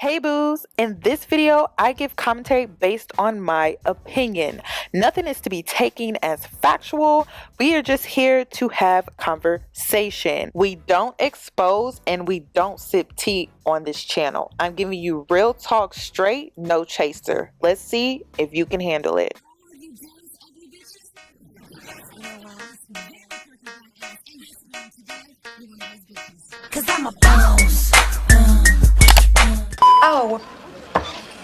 Hey boos, in this video I give commentary based on my opinion. Nothing is to be taken as factual. We are just here to have conversation. We don't expose and we don't sip tea on this channel. I'm giving you real talk straight, no chaser. Let's see if you can handle it. Cause I'm a boss. Oh,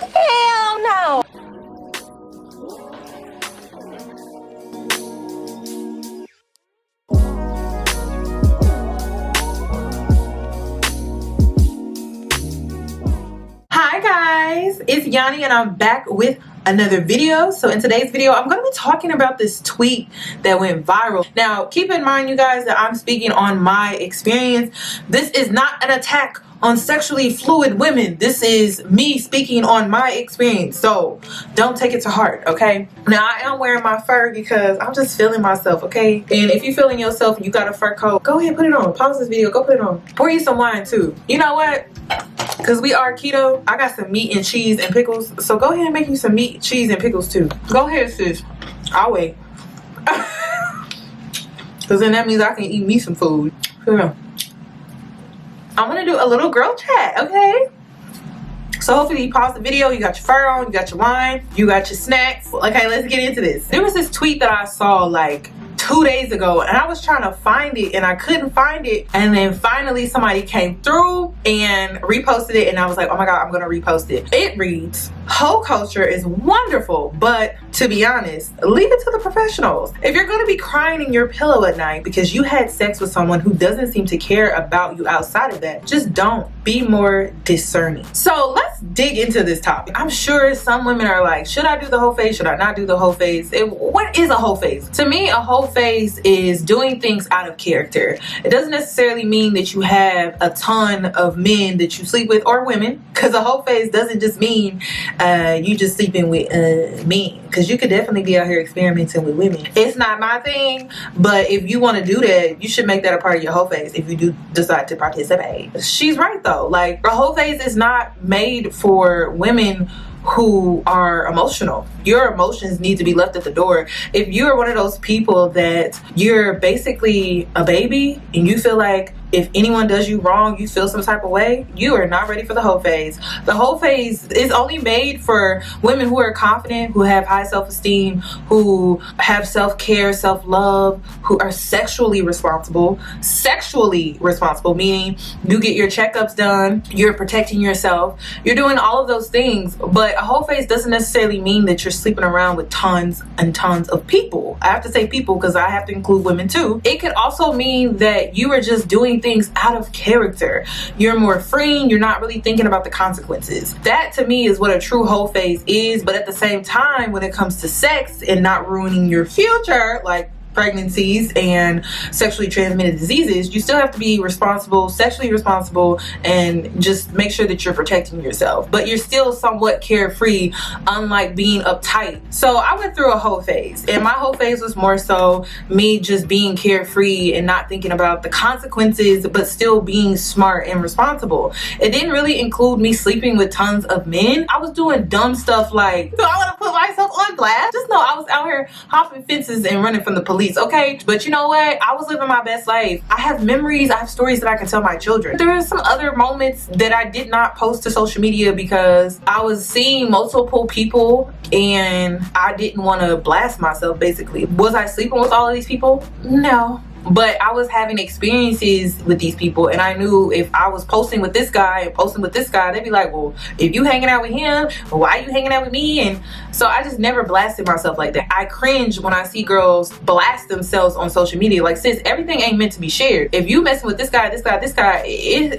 hell no. Hi guys, it's Yoni and I'm back with another video. So in today's video, I'm going to be talking about this tweet that went viral. Now, keep in mind, you guys, that I'm speaking on my experience. This is not an attack on sexually fluid women. This is me speaking on my experience. So don't take it to heart, okay? Now, I am wearing my fur because I'm just feeling myself, okay? And if you're feeling yourself and you got a fur coat, go ahead, put it on. Pause this video, go put it on. Pour you some wine too. You know what? Because we are keto, I got some meat and cheese and pickles. So go ahead and make you some meat, cheese, and pickles too. Go ahead, sis. I'll wait. Because then that means I can eat me some food. Yeah. I'm going to do a little girl chat, okay? So hopefully you pause the video, you got your fur on, you got your wine, you got your snacks. Okay, let's get into this. There was this tweet that I saw like 2 days ago and I was trying to find it and I couldn't find it, and then finally somebody came through and reposted it and I was like, oh my god, I'm gonna repost it. It reads, hoe culture is wonderful, but to be honest, leave it to the professionals. If you're gonna be crying in your pillow at night because you had sex with someone who doesn't seem to care about you outside of that, just don't. Be more discerning. So let's dig into this topic. I'm sure some women are like, should I do the whole phase? Should I not do the whole phase? What is a whole phase? To me, a whole phase is doing things out of character. It doesn't necessarily mean that you have a ton of men that you sleep with, or women, because a whole phase doesn't just mean you just sleeping with men, because you could definitely be out here experimenting with women. It's not my thing, but if you want to do that, you should make that a part of your whole phase if you do decide to participate. She's right though. Like, a whole phase is not made for women who are emotional. Your emotions need to be left at the door. If you're one of those people that you're basically a baby and you feel like if anyone does you wrong, you feel some type of way, you are not ready for the whole phase. The whole phase is only made for women who are confident, who have high self-esteem, who have self-care, self-love, who are sexually responsible. Sexually responsible, meaning you get your checkups done, you're protecting yourself, you're doing all of those things. But a whole phase doesn't necessarily mean that you're sleeping around with tons and tons of people. I have to say people because I have to include women too. It could also mean that you are just doing things out of character. You're more free, you're not really thinking about the consequences. That to me is what a true whole phase is. But at the same time, when it comes to sex and not ruining your future, like pregnancies and sexually transmitted diseases, you still have to be responsible, sexually responsible, and just make sure that you're protecting yourself. But you're still somewhat carefree, unlike being uptight. So I went through a whole phase, and my whole phase was more so me just being carefree and not thinking about the consequences, but still being smart and responsible. It didn't really include me sleeping with tons of men. I was doing dumb stuff like, do I want to put myself on blast? Just know I was out here hopping fences and running from the police. Okay, but you know what? I was living my best life. I have memories, I have stories that I can tell my children. There are some other moments that I did not post to social media because I was seeing multiple people and I didn't want to blast myself, basically. Was I sleeping with all of these people? No. But I was having experiences with these people, and I knew if I was posting with this guy and posting with this guy, they'd be like, well, if you hanging out with him, why are you hanging out with me? And so I just never blasted myself like that. I cringe when I see girls blast themselves on social media. Like, sis, everything ain't meant to be shared. If you messing with this guy, you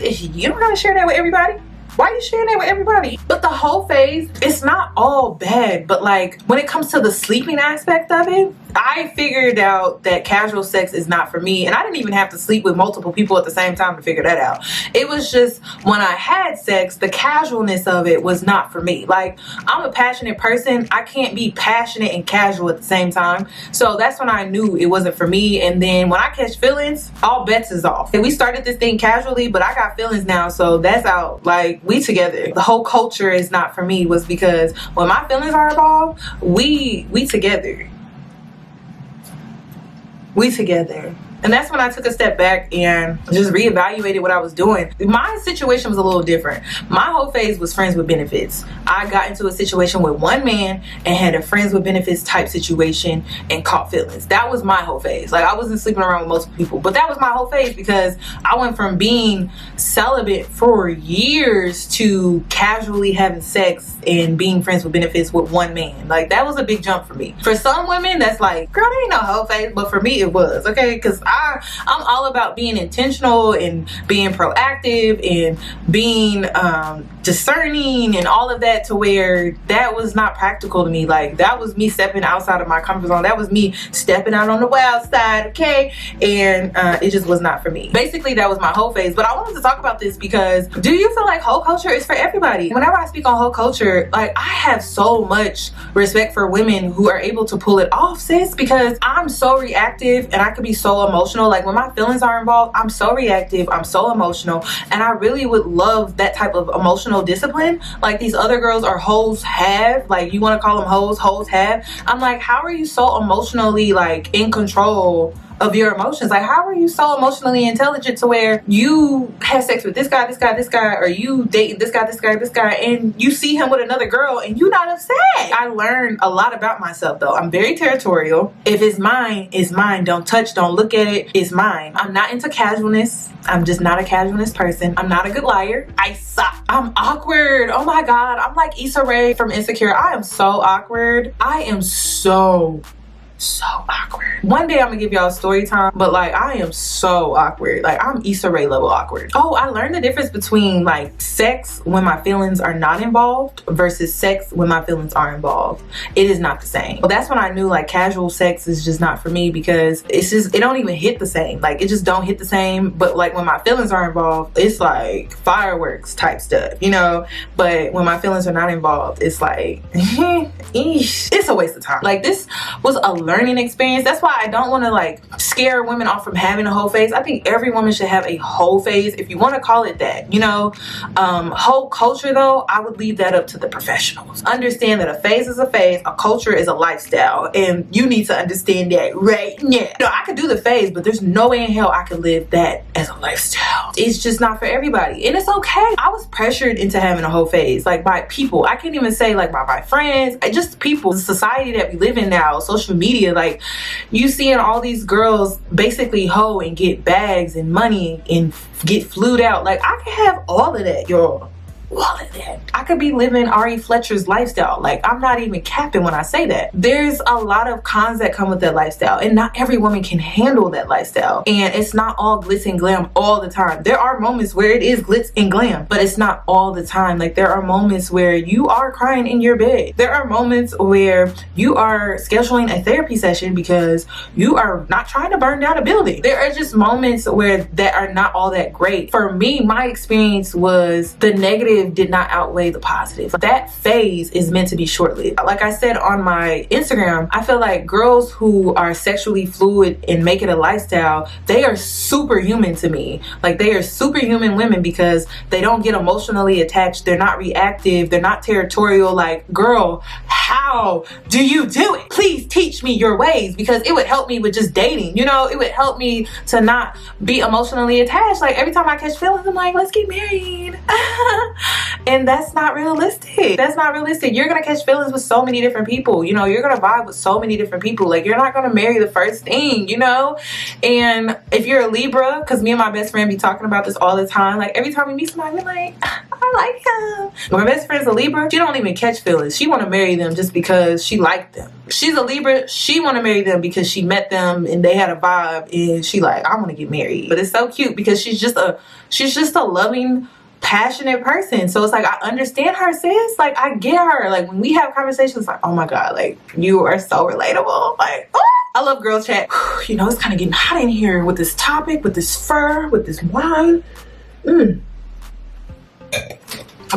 don't gotta share that with everybody. Why are you sharing that with everybody? But the whole phase, it's not all bad, but like when it comes to the sleeping aspect of it, I figured out that casual sex is not for me, and I didn't even have to sleep with multiple people at the same time to figure that out. It was just when I had sex, the casualness of it was not for me. Like, I'm a passionate person. I can't be passionate and casual at the same time. So that's when I knew it wasn't for me. And then when I catch feelings, all bets is off. And we started this thing casually, but I got feelings now, so that's out. Like, we together. The whole culture is not for me was because when my feelings are involved, we together. We together. And that's when I took a step back and just reevaluated what I was doing. My situation was a little different. My whole phase was friends with benefits. I got into a situation with one man and had a friends with benefits type situation and caught feelings. That was my whole phase. Like, I wasn't sleeping around with multiple people, but that was my whole phase because I went from being celibate for years to casually having sex and being friends with benefits with one man. Like, that was a big jump for me. For some women, that's like, girl, that ain't no whole phase, but for me, it was, okay? Because I'm all about being intentional and being proactive and being discerning and all of that, to where that was not practical to me. Like, that was me stepping outside of my comfort zone. That was me stepping out on the wild side, okay? And it just was not for me. Basically, that was my whole phase. But I wanted to talk about this because do you feel like whole culture is for everybody? Whenever I speak on whole culture, like, I have so much respect for women who are able to pull it off, sis, because I'm so reactive and I could be so emotional. Like, when my feelings are involved, I'm so reactive, I'm so emotional, and I really would love that type of emotional discipline like these other girls or hoes have. Like, you want to call them hoes have. I'm like, how are you so emotionally like in control of your emotions? Like, how are you so emotionally intelligent to where you have sex with this guy, or you date this guy, and you see him with another girl and you not upset? I learned a lot about myself though. I'm very territorial. If it's mine, it's mine. Don't touch, don't look at it. It's mine. I'm not into casualness. I'm just not a casualness person. I'm not a good liar. I suck. I'm awkward. Oh my God. I'm like Issa Rae from Insecure. I am so awkward. I am so awkward. One day I'm gonna give y'all story time, but like, I am so awkward. Like, I'm Issa Rae level awkward. Oh, I learned the difference between like sex when my feelings are not involved versus sex when my feelings are involved. It is not the same. Well, that's when I knew like casual sex is just not for me, because it's just, it don't even hit the same. Like, it just don't hit the same. But like, when my feelings are involved, it's like fireworks type stuff, you know? But when my feelings are not involved, it's like, it's a waste of time. Like, this was a learning experience. That's why I don't want to like scare women off from having a whole phase. I think every woman should have a whole phase, if you want to call it that, you know. Whole culture though, I would leave that up to the professionals. Understand that a phase is a phase, a culture is a lifestyle, and you need to understand that right now. You know, I could do the phase, but there's no way in hell I could live that as a lifestyle. It's just not for everybody, and it's okay. I was pressured into having a whole phase, like by people. I can't even say like by my friends, just people. The society that we live in now, social media, like, you seeing all these girls basically hoe and get bags and money and get flued out. Like, I can have all of that, y'all. All of that. I could be living Ari Fletcher's lifestyle. Like, I'm not even capping when I say that. There's a lot of cons that come with that lifestyle, and not every woman can handle that lifestyle. And it's not all glitz and glam all the time. There are moments where it is glitz and glam, but it's not all the time. Like, there are moments where you are crying in your bed. There are moments where you are scheduling a therapy session because you are not trying to burn down a building. There are just moments where that are not all that great. For me, my experience was the negative did not outweigh the positive. That phase is meant to be short-lived. Like I said on my Instagram, I feel like girls who are sexually fluid and make it a lifestyle, they are superhuman to me. Like, they are superhuman women because they don't get emotionally attached. They're not reactive. They're not territorial. Like, girl, how do you do it? Please teach me your ways, because it would help me with just dating. You know, it would help me to not be emotionally attached. Like, every time I catch feelings, I'm like, let's get married. And that's not realistic. That's not realistic. You're gonna catch feelings with so many different people. You know, you're gonna vibe with so many different people. Like, you're not gonna marry the first thing, you know? And if you're a Libra, because me and my best friend be talking about this all the time, like, every time we meet somebody, we're like, I like him. When my best friend's a Libra, she don't even catch feelings. She want to marry them just because she liked them. She's a Libra, she want to marry them because she met them and they had a vibe, and she like, I want to get married. But it's so cute because she's just a loving, passionate person. So it's like, I understand her, sis. Like, I get her. Like, when we have conversations, like, oh my God, like, you are so relatable. Like, oh. I love girl chat. You know, it's kind of getting hot in here with this topic, with this fur, with this wine.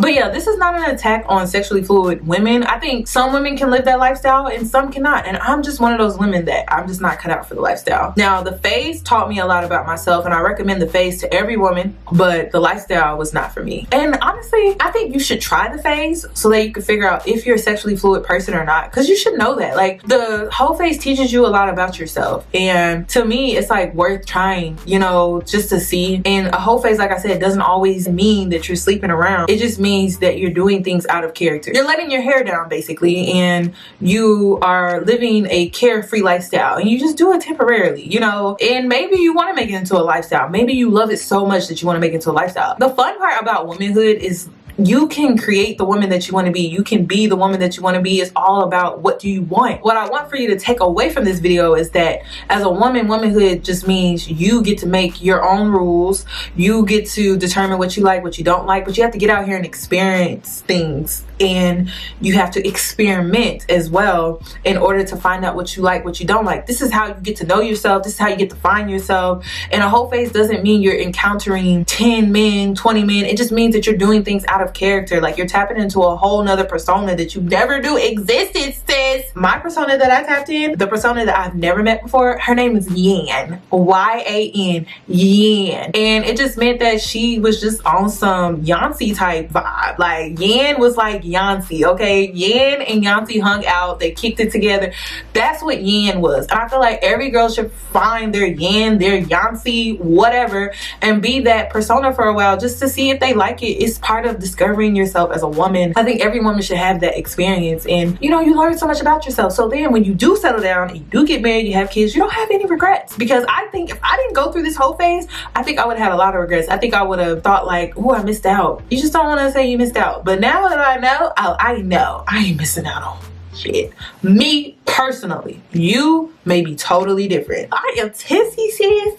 But yeah, this is not an attack on sexually fluid women. I think some women can live that lifestyle and some cannot. And I'm just one of those women that I'm just not cut out for the lifestyle. Now, the phase taught me a lot about myself, and I recommend the phase to every woman, but the lifestyle was not for me. And honestly, I think you should try the phase so that you can figure out if you're a sexually fluid person or not, because you should know that. Like, the whole phase teaches you a lot about yourself. And to me, it's like worth trying, you know, just to see. And a whole phase, like I said, doesn't always mean that you're sleeping around. It just means that you're doing things out of character. You're letting your hair down basically, and you are living a carefree lifestyle, and you just do it temporarily, you know. And maybe you want to make it into a lifestyle. Maybe you love it so much that you want to make it into a lifestyle. The fun part about womanhood is you can create the woman that you want to be. You can be the woman that you want to be. It's all about what do you want. What I want for you to take away from this video is that as a woman, womanhood just means you get to make your own rules. You get to determine what you like, what you don't like, but you have to get out here and experience things. And you have to experiment as well in order to find out what you like, what you don't like. This is how you get to know yourself. This is how you get to find yourself. And a whole phase doesn't mean you're encountering 10 men, 20 men. It just means that you're doing things out of character. Like, you're tapping into a whole nother persona that you never knew existed, sis. My persona that I tapped in, the persona that I've never met before, her name is Yan. Y-A-N. Yan. And it just meant that she was just on some Yancy type vibe. Like, Yan was like Yancy, okay? Yan and Yancy hung out. They kicked it together. That's what Yan was. And I feel like every girl should find their Yan, their Yancy, whatever, and be that persona for a while just to see if they like it. It's part of discovering yourself as a woman. I think every woman should have that experience, and you know, you learn so much about yourself. So then when you do settle down and you do get married, you have kids, you don't have any regrets. Because I think if I didn't go through this whole phase, I think I would have had a lot of regrets. I think I would have thought like, oh, I missed out. You just don't want to say you missed out. But now that I know, I know I ain't missing out on shit. Me personally, you may be totally different. I am tipsy, sis.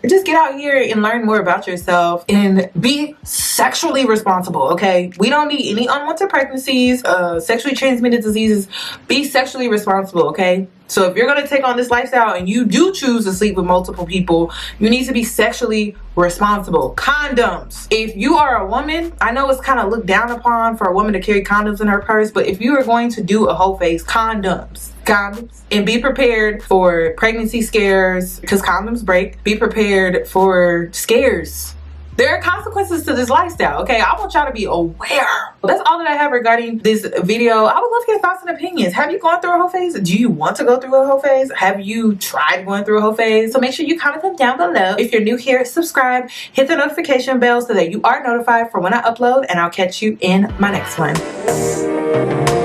Just get out here and learn more about yourself and be sexually responsible, okay? We don't need any unwanted pregnancies, sexually transmitted diseases. Be sexually responsible, okay? So if you're going to take on this lifestyle and you do choose to sleep with multiple people, you need to be sexually responsible. Condoms. If you are a woman, I know it's kind of looked down upon for a woman to carry condoms in her purse, but if you are going to do a whole phase, condoms. And be prepared for pregnancy scares, because condoms break. Be prepared for scares. There are consequences to this lifestyle, okay? I want y'all to be aware. That's all that I have regarding this video. I would love your thoughts and opinions. Have you gone through a whole phase? Do you want to go through a whole phase? Have you tried going through a whole phase? So make sure you comment them down below. If you're new here, subscribe, hit the notification bell so that you are notified for when I upload, and I'll catch you in my next one.